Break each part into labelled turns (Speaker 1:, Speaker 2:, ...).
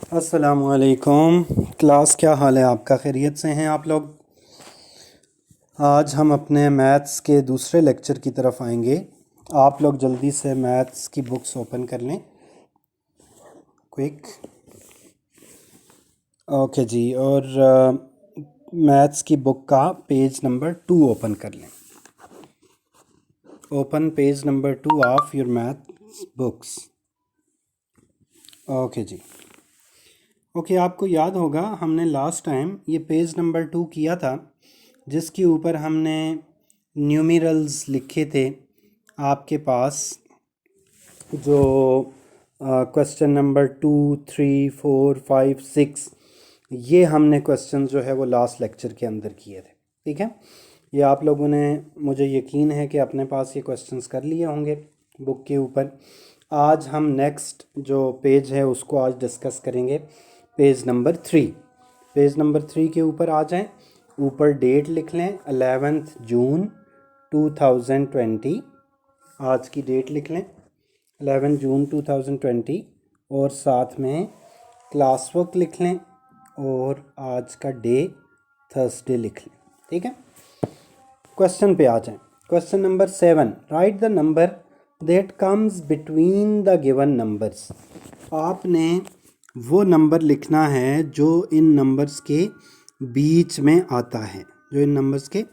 Speaker 1: अस्सलामुअलैकुम क्लास, क्या हाल है आपका? खैरियत से हैं आप लोग? आज हम अपने मैथ्स के दूसरे लेक्चर की तरफ आएंगे। आप लोग जल्दी से मैथ्स की बुक्स ओपन कर लें, क्विक। ओके जी, और मैथ्स की बुक का पेज नंबर 2 ओपन कर लें। Open page number 2 of your maths books. Okay जी। ओके, आपको याद होगा हमने लास्ट टाइम ये पेज नंबर 2 किया था, जिसके ऊपर हमने न्यूमेरल्स लिखे थे। आपके पास जो क्वेश्चन नंबर 2, 3, 4, 5, 6, ये हमने क्वेश्चन जो है वो लास्ट लेक्चर के अंदर किए थे। ठीक है, ये आप लोगों ने, मुझे यकीन है कि अपने पास ये क्वेश्चंस कर लिए होंगे बुक के ऊपर। आज हम नेक्स्ट जो पेज है उसको आज डिस्कस करेंगे, पेज नंबर 3। पेज नंबर 3 के ऊपर आ जाएं, ऊपर डेट लिख लें 11 जून 2020। आज की डेट लिख लें 11 जून 2020, और साथ में क्लास वर्क लिख लें, और आज का डे थर्सडे लिख लें। ठीक है, क्वेश्चन पे आ जाएं। Question number 7, right the number that comes between the given numbers. आपने वो नंबर लिखना है जो इन नंबर्स के बीच में आता है, जो इन नंबर्स के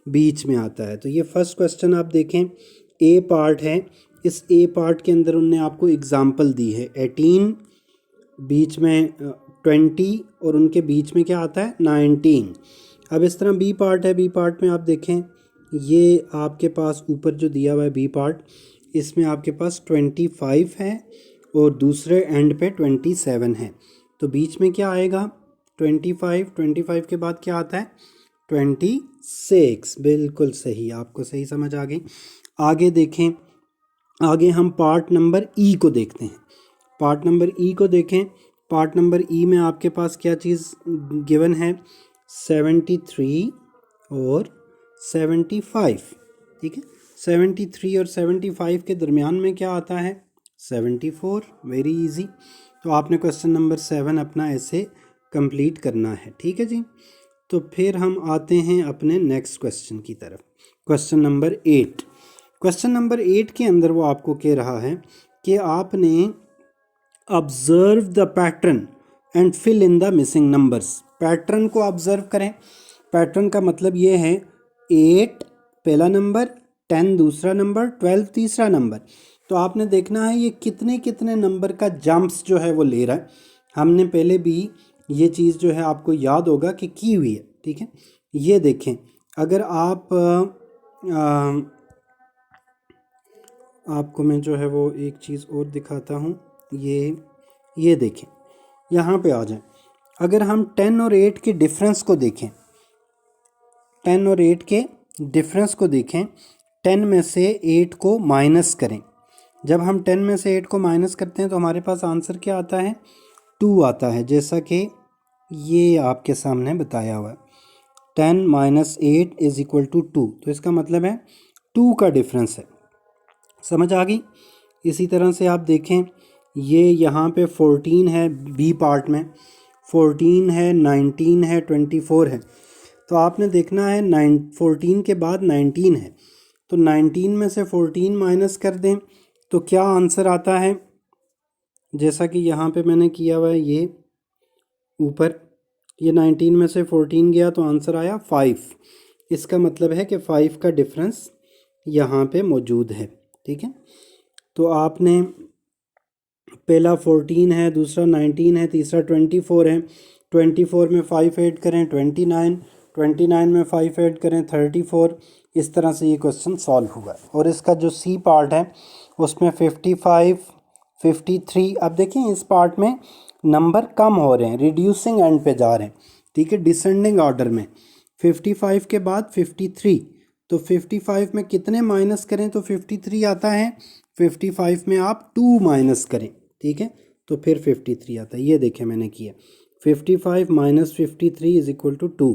Speaker 1: बीच में आता है। तो ये फर्स्ट क्वेश्चन आप देखें, ए पार्ट है। इस ए पार्ट के अंदर उनने आपको एग्जांपल दी है 18, बीच में 20, और उनके बीच में क्या आता है 19। अब इस तरह बी पार्ट है। बी पार्ट में आप देखें, ये आपके पास ऊपर जो दिया हुआ है बी पार्ट, इसमें आपके पास 25 है और दूसरे एंड पे 27 है। तो बीच में क्या आएगा 25 के बाद क्या आता है 26। बिल्कुल सही, आपको सही समझ आ गई। आगे देखें, आगे हम पार्ट नंबर ई को देखते हैं। पार्ट नंबर ई को देखें। पार्ट नंबर ई में आपके पास क्या चीज़ गिवन है 73 और 75। ठीक है, 73 और 75 के दरमियान में क्या आता है 74। Very easy. तो आपने क्वेश्चन नंबर 7 अपना ऐसे कंप्लीट करना है। ठीक है जी। तो फिर हम आते हैं अपने नेक्स्ट क्वेश्चन की तरफ, क्वेश्चन नंबर 8। क्वेश्चन नंबर 8 के अंदर वो आपको कह रहा है कि आपने observe the pattern and fill in the missing numbers. Pattern को ऑब्जर्व करें। पैटर्न का मतलब ये है 8 पहला नंबर, 10 दूसरा नंबर, 12 तीसरा नंबर। तो आपने देखना है ये कितने कितने नंबर का जंप्स जो है वो ले रहा है। हमने पहले भी ये चीज़ जो है आपको याद होगा कि की हुई है। ठीक है, ये देखें, अगर आप आपको मैं जो है वो एक चीज़ और दिखाता हूँ। ये देखें, यहाँ पे आ जाए। अगर हम 10 और 8 के डिफरेंस को देखें, 10 और 8 के डिफरेंस को देखें, 10 में से 8 को माइनस करें। जब हम 10 में से 8 को माइनस करते हैं तो हमारे पास आंसर क्या आता है 2 आता है, जैसा कि ये आपके सामने बताया हुआ है। 10 माइनस 8 इज इक्वल टू 2। तो इसका मतलब है 2 का डिफरेंस है। समझ आ गई। इसी तरह से आप देखें, ये यहाँ पे 14 है बी पार्ट में, 14 है, 19 है, 24 है। तो आपने देखना है 14 के बाद 19 है, तो 19 में से 14 माइनस कर दें तो क्या आंसर आता है, जैसा कि यहाँ पे मैंने किया हुआ है। ये ऊपर ये 19 में से 14 गया तो आंसर आया 5। इसका मतलब है कि 5 का डिफरेंस यहाँ पे मौजूद है। ठीक है, तो आपने पहला 14 है, दूसरा 19 है, तीसरा 24 है। 24 में 5 ऐड करें 29, 29 में 5 ऐड करें 34। इस तरह से ये क्वेश्चन सॉल्व हुआ। और इसका जो सी पार्ट है उसमें 55, 53। अब देखें इस पार्ट में नंबर कम हो रहे हैं, रिड्यूसिंग एंड पे जा रहे हैं। ठीक है, डिसेंडिंग ऑर्डर में। 55 के बाद 53, तो 55 में कितने माइनस करें तो 53 आता है। 55 में आप 2 माइनस करें, ठीक है, तो फिर 53 आता है। ये देखें मैंने किया 55 माइनस 53 इज इक्वल टू 2।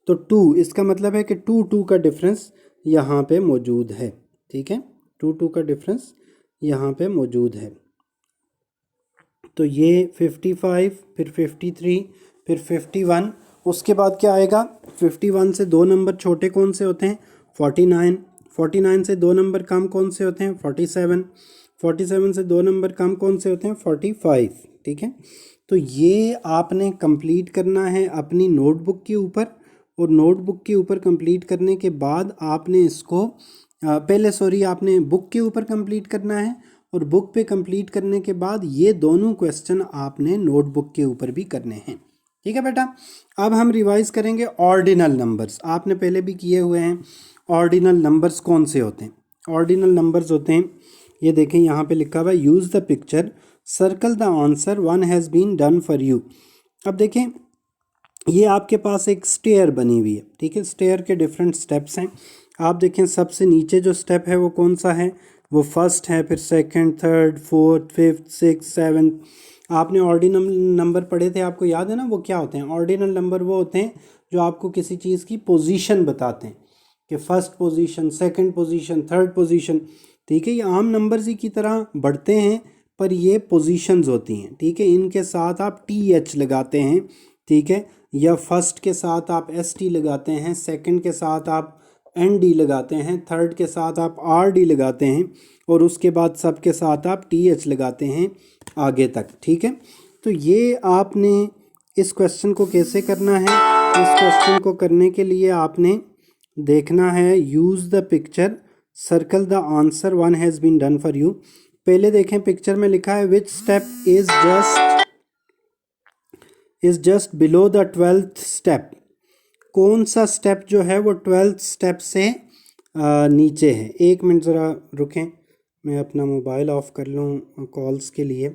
Speaker 1: तो 2, इसका मतलब है कि 2 का डिफरेंस यहाँ पे मौजूद है। ठीक है, 2 का डिफरेंस यहाँ पे मौजूद है। तो ये 55, फिर 53, फिर 51, उसके बाद क्या आएगा? 51 से 2 नंबर छोटे कौन से होते हैं? 49, 49 से 2 नंबर कम कौन से होते हैं? 47, 47 से 2 नंबर कम कौन से होते हैं? 45। ठीक है, तो ये आपने कंप्लीट करना है अपनी नोटबुक के ऊपर, और नोटबुक के ऊपर कंप्लीट करने के बाद आपने इसको आपने बुक के ऊपर कंप्लीट करना है, और बुक पे कंप्लीट करने के बाद ये दोनों क्वेश्चन आपने नोटबुक के ऊपर भी करने हैं। ठीक है बेटा, अब हम रिवाइज करेंगे ऑर्डिनल नंबर्स। आपने पहले भी किए हुए हैं। ऑर्डिनल नंबर्स कौन से होते हैं? ऑर्डिनल नंबर्स होते हैं, ये देखें यहाँ पे लिखा हुआ है, use the picture, circle the answer, one has been done for you. अब देखें, ये आपके पास एक स्टेयर बनी हुई है। ठीक है, स्टेयर के डिफरेंट स्टेप्स हैं। आप देखें सबसे नीचे जो स्टेप है वो कौन सा है? वो फर्स्ट है, फिर second, third, fourth, fifth, six, seventh. आपने ऑर्डिनल नंबर पढ़े थे, आपको याद है ना वो क्या होते हैं? ऑर्डिनल नंबर वो होते हैं जो आपको किसी चीज़ की पोजीशन बताते हैं, कि first position, second position, third position. ठीक है, ये आम नंबर्स ही की तरह बढ़ते हैं, पर ये पोजीशंस होती हैं। ठीक है, इनके साथ आप TH लगाते हैं। ठीक है, या फर्स्ट के साथ आप ST लगाते हैं, सेकंड के साथ आप ND लगाते हैं, थर्ड के साथ आप RD लगाते हैं, और उसके बाद सब के साथ आप TH लगाते हैं आगे तक। ठीक है, तो ये आपने इस क्वेश्चन को कैसे करना है? इस क्वेश्चन को करने के लिए आपने देखना है, use the picture, circle the answer, one has been done for you. पहले देखें, पिक्चर में लिखा है which step is just below the 12th step. कौन सा स्टेप जो है वो 12th स्टेप से नीचे है? एक मिनट ज़रा रुकें, मैं अपना मोबाइल ऑफ कर लूँ कॉल्स के लिए,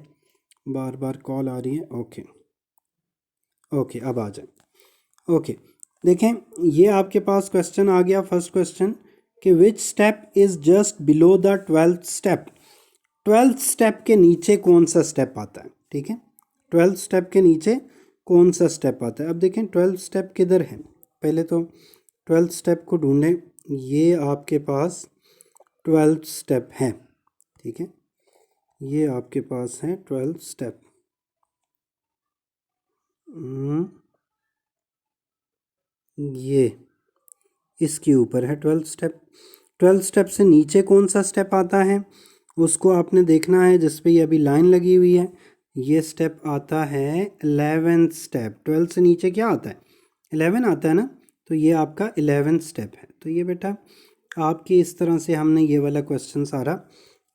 Speaker 1: बार बार कॉल आ रही है। ओके ओके, अब आ जाए। ओके, देखें, ये आपके पास क्वेश्चन आ गया, फर्स्ट क्वेश्चन, कि which step is just below the 12th step. 12th step के नीचे कौन सा स्टेप आता है? ठीक है, 12th स्टेप के नीचे कौन सा स्टेप आता है? अब देखें 12th स्टेप किधर है, पहले तो 12th स्टेप को ढूंढें। ये आपके पास 12th स्टेप है। ठीक है, ये आपके पास है 12th स्टेप। ये इसके ऊपर है 12th स्टेप। 12th स्टेप से नीचे कौन सा स्टेप आता है उसको आपने देखना है, जिस पे ये अभी लाइन लगी हुई है। ये स्टेप आता है 11th स्टेप। 12 से नीचे क्या आता है? 11 आता है ना, तो ये आपका 11th स्टेप है। तो ये बेटा आपकी इस तरह से हमने ये वाला क्वेश्चन सारा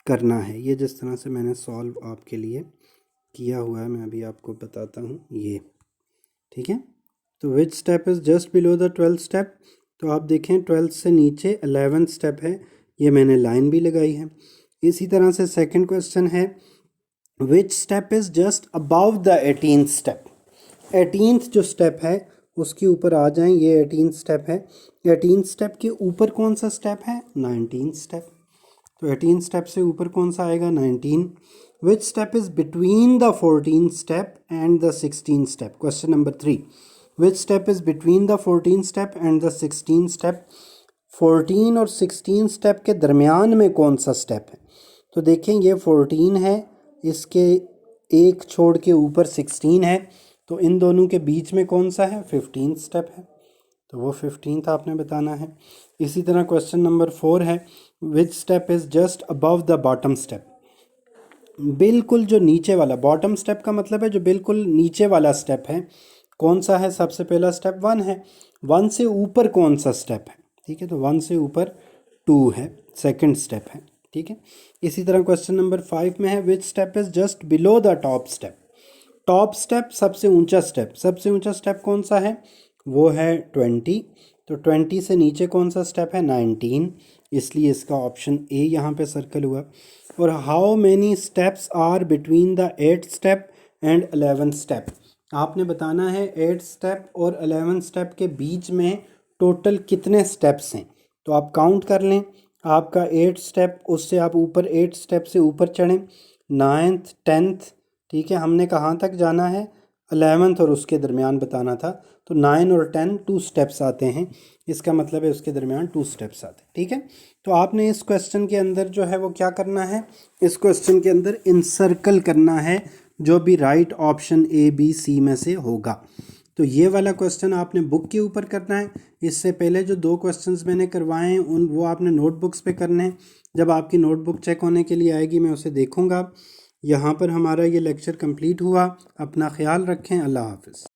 Speaker 1: करना है। ये जिस तरह से मैंने सॉल्व आपके लिए किया हुआ है, मैं अभी आपको बताता हूँ ये। ठीक है, तो which step is just below the 12th step. तो आप देखें 12th से नीचे 11th स्टेप है, ये मैंने लाइन भी लगाई है। इसी तरह से सेकंड क्वेश्चन है, which step is just above the 18th step. 18th जो स्टेप है उसके ऊपर आ जाएं, ये 18th स्टेप है। 18th स्टेप के ऊपर कौन सा स्टेप है? 19th step. तो 18th स्टेप से ऊपर कौन सा आएगा? 19। Which step is between the 14th step and the 16th step. Question number 3, which step is between the 14th step and the 16th step. 14 और 16 स्टेप के दरमियान में कौन सा स्टेप है? तो देखें, ये 14 है, इसके एक छोड़ के ऊपर 16 है, तो इन दोनों के बीच में कौन सा है? 15th स्टेप है, तो वो 15th आपने बताना है। इसी तरह क्वेश्चन नंबर 4 है, which step is just above the bottom step. बिल्कुल जो नीचे वाला, बॉटम स्टेप का मतलब है जो बिल्कुल नीचे वाला स्टेप है, कौन सा है? सबसे पहला स्टेप 1 है। 1 से ऊपर कौन सा स्टेप है? ठीक है, तो 1 से ऊपर 2 है, सेकंड स्टेप है। ठीक है, इसी तरह क्वेश्चन नंबर 5 में है, which step is just below the top step. Top step सबसे ऊंचा स्टेप, सबसे ऊंचा स्टेप कौन सा है? वो है 20। तो 20 से नीचे कौन सा स्टेप है? 19, इसलिए इसका ऑप्शन ए यहाँ पे सर्कल हुआ। और how many steps are between the 8th step and 11th step. आपने बताना है 8th स्टेप और 11th स्टेप के बीच में टोटल कितने स्टेप्स हैं। तो आप काउंट कर लें, आपका 8th स्टेप, उससे आप ऊपर 8th स्टेप से ऊपर चढ़ें, 9th 10th। ठीक है, हमने कहाँ तक जाना है? 11th और उसके दरमियान बताना था, तो 9 और 10 2 स्टेप्स आते हैं, इसका मतलब है उसके दरमियान 2 स्टेप्स आते हैं। ठीक है, तो आपने इस क्वेश्चन के अंदर जो है वो क्या करना है, इस क्वेश्चन के अंदर इंसर्कल करना है जो भी right option A B C में से होगा। तो ये वाला क्वेश्चन आपने बुक के ऊपर करना है। इससे पहले जो 2 क्वेश्चंस मैंने करवाए हैं वो आपने नोटबुक्स पे करने हैं। जब आपकी नोटबुक चेक होने के लिए आएगी मैं उसे देखूंगा। यहाँ पर हमारा ये लेक्चर कंप्लीट हुआ। अपना ख्याल रखें। अल्लाह हाफ़िज़।